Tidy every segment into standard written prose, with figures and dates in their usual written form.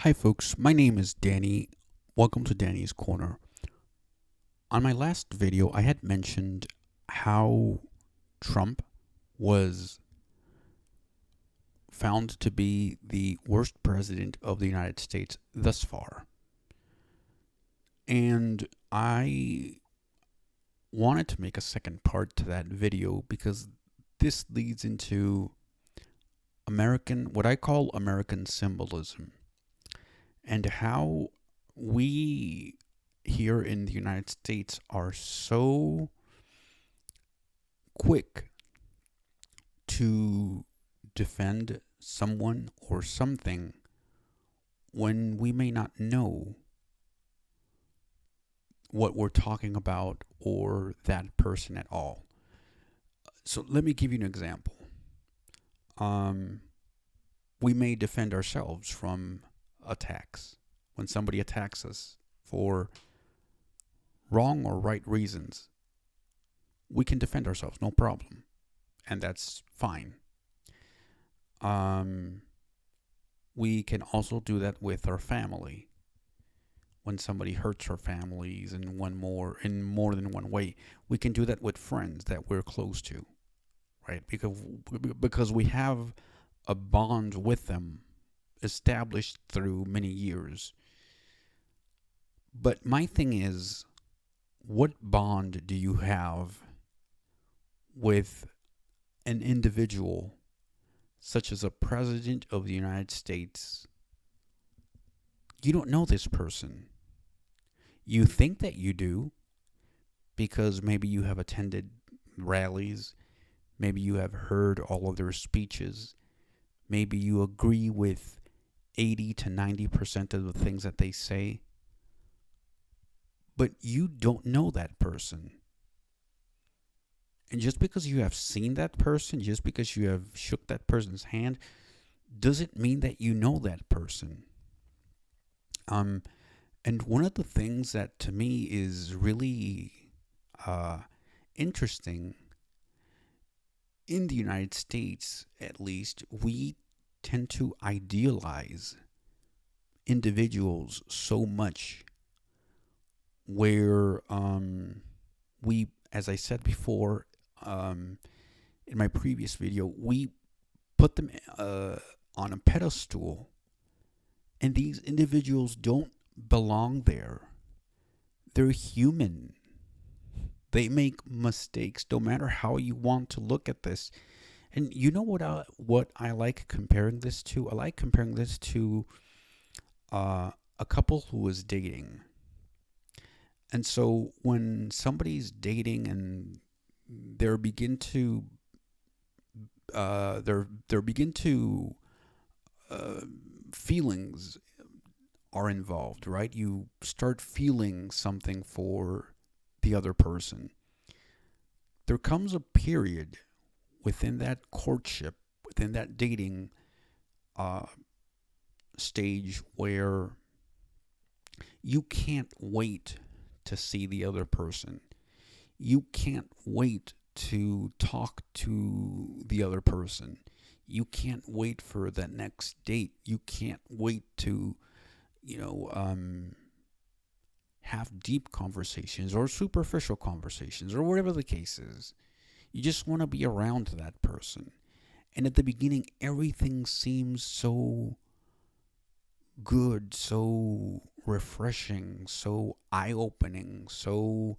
Hi, folks. My name is Danny. Welcome to Danny's Corner. On my last video, I had mentioned how Trump was found to be the worst president of the United States thus far. And I wanted to make a second part to that video because this leads into what I call American symbolism, and how we here in the United States are so quick to defend someone or something when we may not know what we're talking about or that person at all. So let me give you an example. Um, we may defend ourselves from attacks when somebody attacks us for wrong or right reasons. We can defend ourselves, no problem, and that's fine. We can also do that with our family. When somebody hurts our families in more than one way, we can do that with friends that we're close to, right? Because we have a bond with them established through many years. But my thing is, what bond do you have with an individual such as a president of the United States? You don't know this person. You think that you do because maybe you have attended rallies, maybe you have heard all of their speeches, maybe you agree with 80 to 90% of the things that they say, but you don't know that person. And just because you have seen that person, just because you have shook that person's hand, doesn't mean that you know that person. And one of the things that to me is really interesting in the United States, at least, we tend to idealize individuals so much where we, as I said before in my previous video, we put them on a pedestal, and these individuals don't belong there. They're human. They make mistakes, no matter how you want to look at this. And you know what I like comparing this to? I like comparing this to a couple who is dating. And so when somebody's dating and they're begin to they're begin to feelings are involved, right? You start feeling something for the other person. There comes a period within that courtship, within that dating uh, stage, where you can't wait to see the other person. You can't wait to talk to the other person. You can't wait for the next date. You can't wait to, you know, have deep conversations or superficial conversations or whatever the case is. You just want to be around that person. And at the beginning, everything seems so good, so refreshing, so eye opening, so,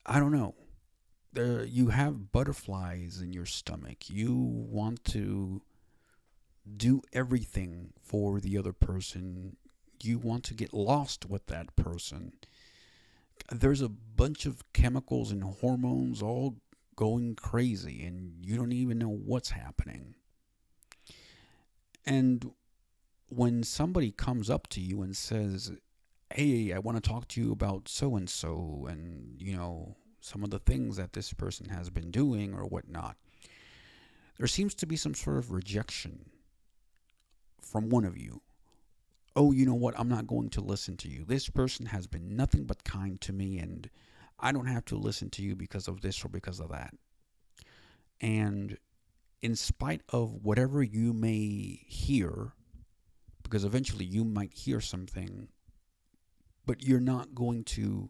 I don't know. You have butterflies in your stomach. You want to do everything for the other person. You want to get lost with that person. There's a bunch of chemicals and hormones all going crazy, and you don't even know what's happening. And when somebody comes up to you and says, "Hey, I want to talk to you about so and so, and some of the things that this person has been doing or whatnot," there seems to be some sort of rejection from one of you. "Oh, you know what? I'm not going to listen to you. This person has been nothing but kind to me, and I don't have to listen to you because of this or because of that." And in spite of whatever you may hear, because eventually you might hear something, but you're not going to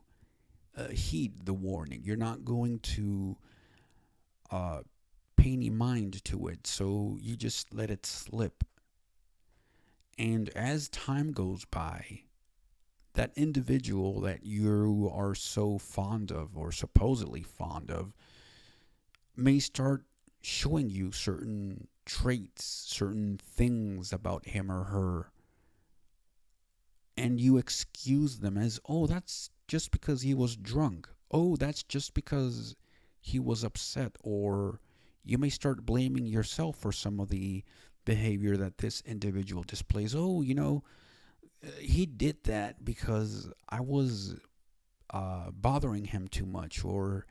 heed the warning. You're not going to uh, pay any mind to it. So you just let it slip. And as time goes by, that individual that you are so fond of or supposedly fond of may start showing you certain traits, certain things about him or her, and you excuse them as, oh, that's just because he was drunk. Oh, that's just because he was upset. Or you may start blaming yourself for some of the behavior that this individual displays. Oh, he did that because I was bothering him too much, or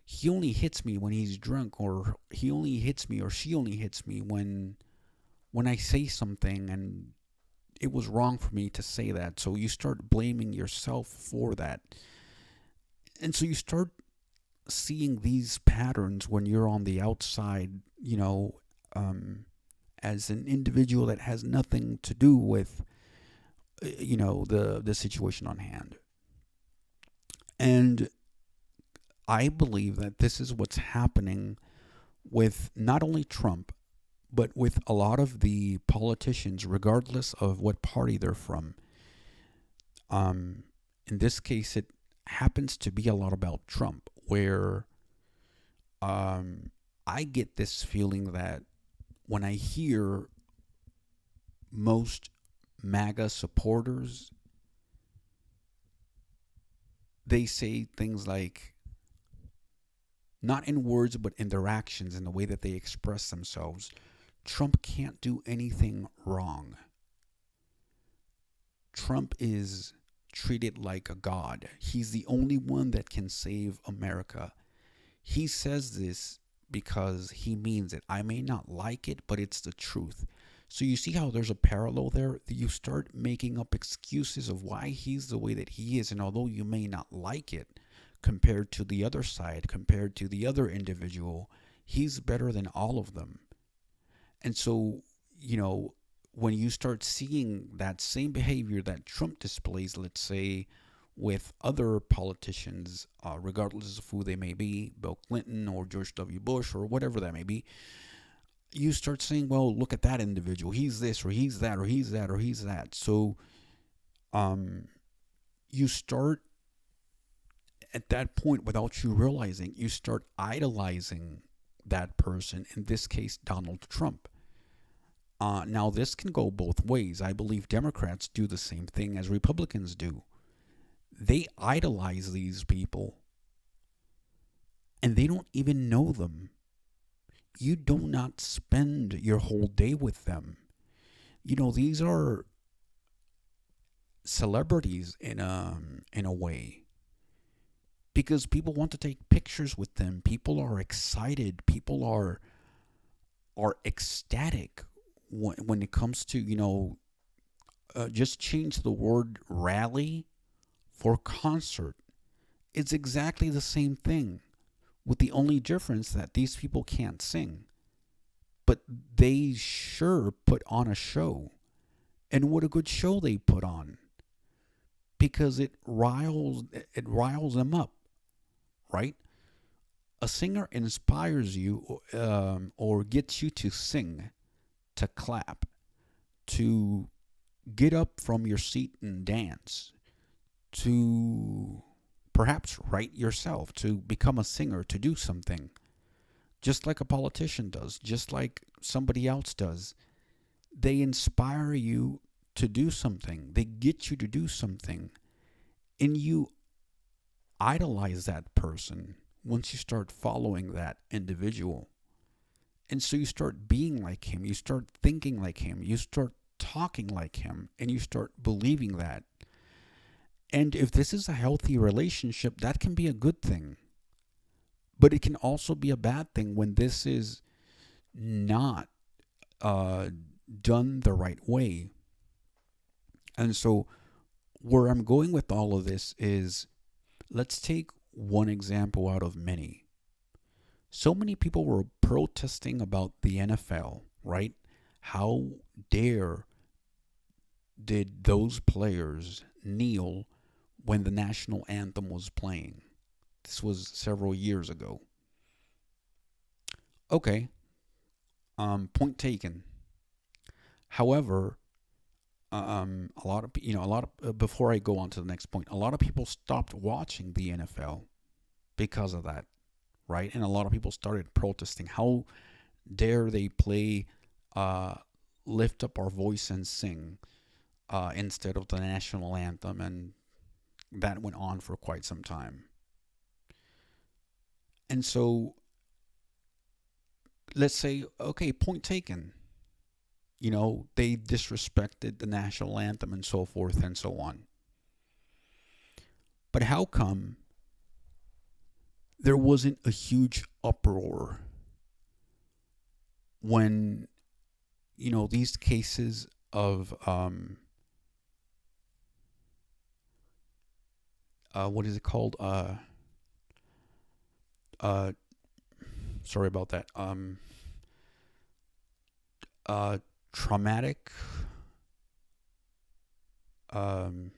he only hits me when he's drunk, or he only hits me, or she only hits me when I say something and it was wrong for me to say that. So you start blaming yourself for that. And so you start seeing these patterns when you're on the outside, as an individual that has nothing to do with, the situation on hand. And I believe that this is what's happening with not only Trump, but with a lot of the politicians, regardless of what party they're from. In this case, it happens to be a lot about Trump, where I get this feeling that when I hear most MAGA supporters, they say things like, not in words, but in their actions, in the way that they express themselves, Trump can't do anything wrong. Trump is treated like a god. He's the only one that can save America. He says this because he means it. I may not like it, but it's the truth. So you see how there's a parallel there? You start making up excuses of why he's the way that he is. And although you may not like it, compared to the other side, compared to the other individual, he's better than all of them. And so, when you start seeing that same behavior that Trump displays, let's say, with other politicians, regardless of who they may be, Bill Clinton or George W. Bush or whatever that may be, you start saying, well, look at that individual. He's this, or he's that, or he's that, or he's that. So you start at that point, without you realizing, you start idolizing that person, in this case, Donald Trump. Now, this can go both ways. I believe Democrats do the same thing as Republicans do. They idolize these people, and they don't even know them. You do not spend your whole day with them. These are celebrities in a way, because people want to take pictures with them. People are excited. People are ecstatic when it comes to, just change the word rally for concert. It's exactly the same thing, with the only difference that these people can't sing. But they sure put on a show. And what a good show they put on. Because it riles them up, right? A singer inspires you, or gets you to sing, to clap, to get up from your seat and dance, to perhaps write yourself, to become a singer, to do something. Just like a politician does, just like somebody else does. They inspire you to do something. They get you to do something. And you idolize that person once you start following that individual. And so you start being like him, you start thinking like him, you start talking like him, and you start believing that. And if this is a healthy relationship, that can be a good thing. But it can also be a bad thing when this is not done the right way. And so where I'm going with all of this is, let's take one example out of many. So many people were protesting about the NFL, right? How dare did those players kneel when the national anthem was playing? This was several years ago. Okay, point taken. However, a lot of before I go on to the next point, a lot of people stopped watching the NFL because of that, right? And a lot of people started protesting. How dare they play uh, "Lift Up Our Voice and Sing" instead of the national anthem? And that went on for quite some time. And so, let's say, okay, point taken. They disrespected the national anthem and so forth and so on. But how come there wasn't a huge uproar when, these cases of, what is it called? Uh, Sorry about that. Traumatic, um,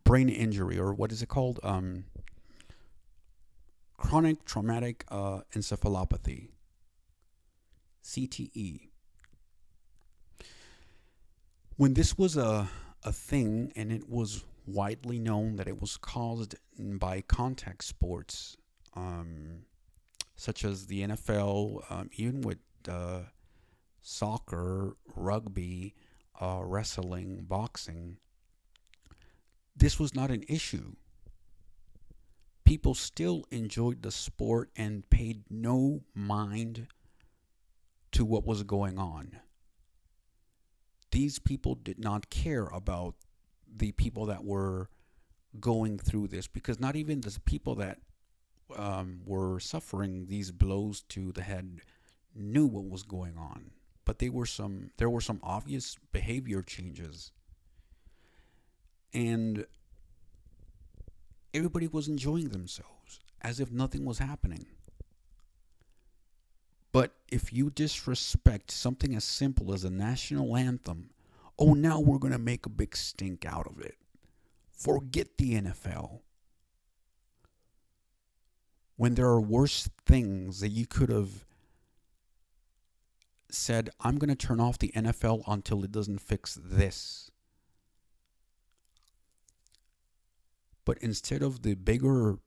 brain injury, or what is it called? Chronic traumatic encephalopathy, CTE. When this was a thing, and it was widely known that it was caused by contact sports, such as the NFL, even with soccer, rugby, wrestling, boxing, this was not an issue. People still enjoyed the sport and paid no mind to what was going on. These people did not care about the people that were going through this, because not even the people that were suffering these blows to the head knew what was going on. But there were some obvious behavior changes, and everybody was enjoying themselves as if nothing was happening. But if you disrespect something as simple as a national anthem, oh, now we're going to make a big stink out of it. Forget the NFL. When there are worse things that you could have said, I'm going to turn off the NFL until it doesn't fix this. But instead of the bigger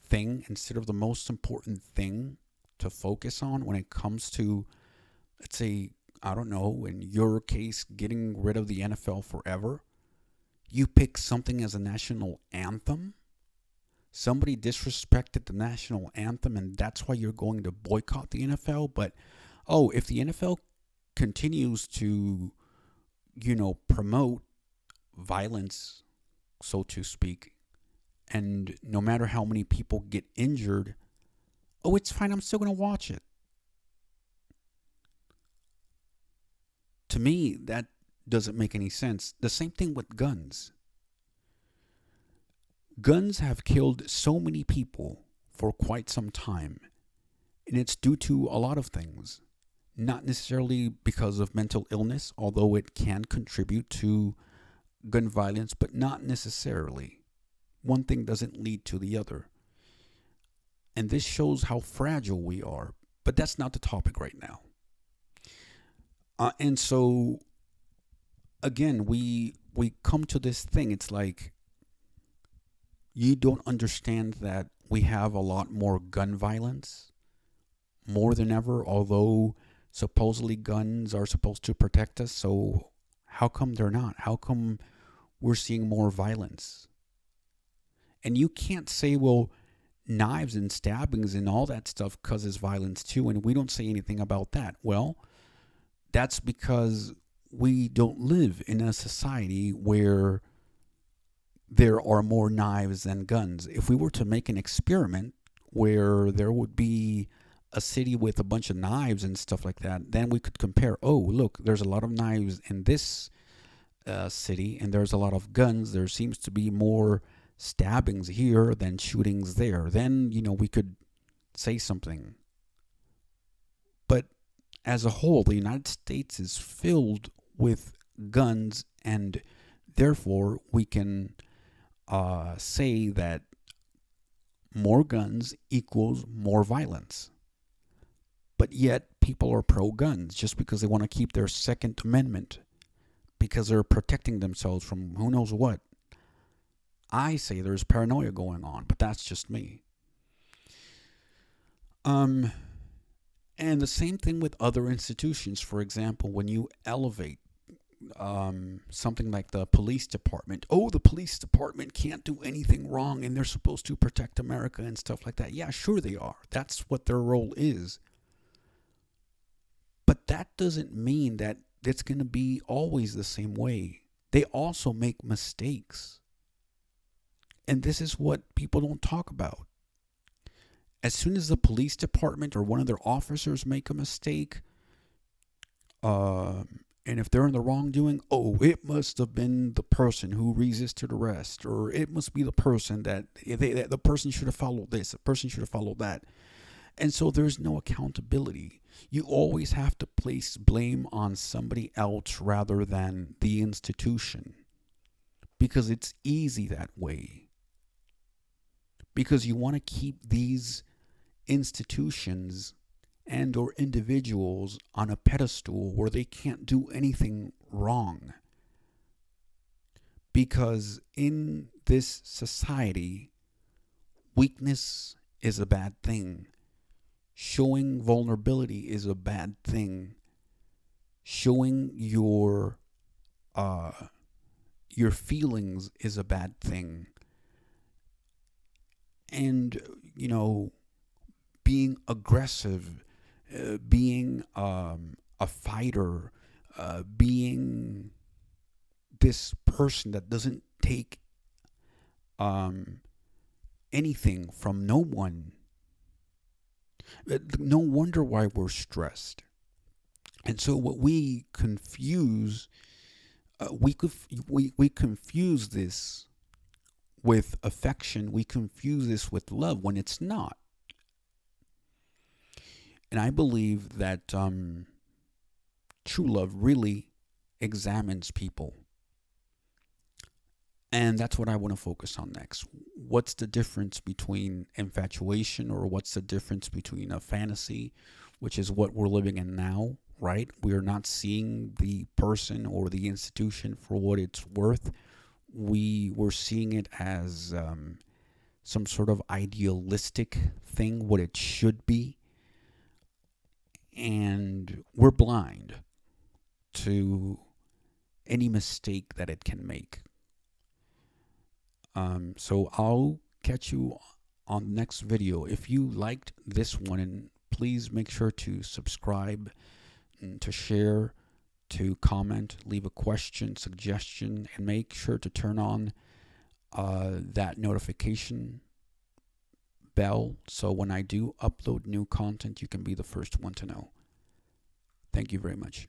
thing, instead of the most important thing to focus on when it comes to, let's say, I don't know, in your case, getting rid of the NFL forever, you pick something as a national anthem. Somebody disrespected the national anthem, and that's why you're going to boycott the NFL. But, if the NFL continues to, promote violence, so to speak, and no matter how many people get injured, it's fine, I'm still going to watch it. To me, that doesn't make any sense. The same thing with guns. Guns have killed so many people for quite some time, and it's due to a lot of things. Not necessarily because of mental illness, although it can contribute to gun violence, but not necessarily. One thing doesn't lead to the other. And this shows how fragile we are. But that's not the topic right now. And so, again, we come to this thing. It's like, you don't understand that we have a lot more gun violence, more than ever, although supposedly guns are supposed to protect us. So how come they're not? How come we're seeing more violence? And you can't say, well, knives and stabbings and all that stuff causes violence too, and we don't say anything about that. Well, that's because we don't live in a society where there are more knives than guns. If we were to make an experiment where there would be a city with a bunch of knives and stuff like that, then we could compare, look, there's a lot of knives in this city, and there's a lot of guns. There seems to be more stabbings here than shootings there. Then, we could say something. But as a whole, the United States is filled with guns, and therefore we can say that more guns equals more violence. But yet people are pro-guns just because they want to keep their Second Amendment, because they're protecting themselves from who knows what. I say there's paranoia going on, but that's just me. And the same thing with other institutions. For example, when you elevate something like the police department. Oh, the police department can't do anything wrong and they're supposed to protect America and stuff like that. Yeah, sure they are. That's what their role is. But that doesn't mean that it's going to be always the same way. They also make mistakes. And this is what people don't talk about. As soon as the police department or one of their officers make a mistake, and if they're in the wrongdoing, oh, it must have been the person who resisted arrest, or it must be the person that the person should have followed this, the person should have followed that. And so there's no accountability. You always have to place blame on somebody else rather than the institution, because it's easy that way. Because you want to keep these institutions and or individuals on a pedestal where they can't do anything wrong. Because in this society, weakness is a bad thing. Showing vulnerability is a bad thing. Showing your feelings is a bad thing. And, being aggressive, being a fighter, being this person that doesn't take anything from no one. No wonder why we're stressed. And so what we confuse, we confuse this with affection. We confuse this with love when it's not. And I believe that true love really examines people. And that's what I want to focus on next. What's the difference between infatuation, or what's the difference between a fantasy, which is what we're living in now, right? We're not seeing the person or the institution for what it's worth. We're seeing it as some sort of idealistic thing, what it should be. And we're blind to any mistake that it can make. So I'll catch you on the next video. If you liked this one, and please make sure to subscribe, and to share, to comment, leave a question, suggestion, and make sure to turn on that notification bell, so when I do upload new content, you can be the first one to know. Thank you very much.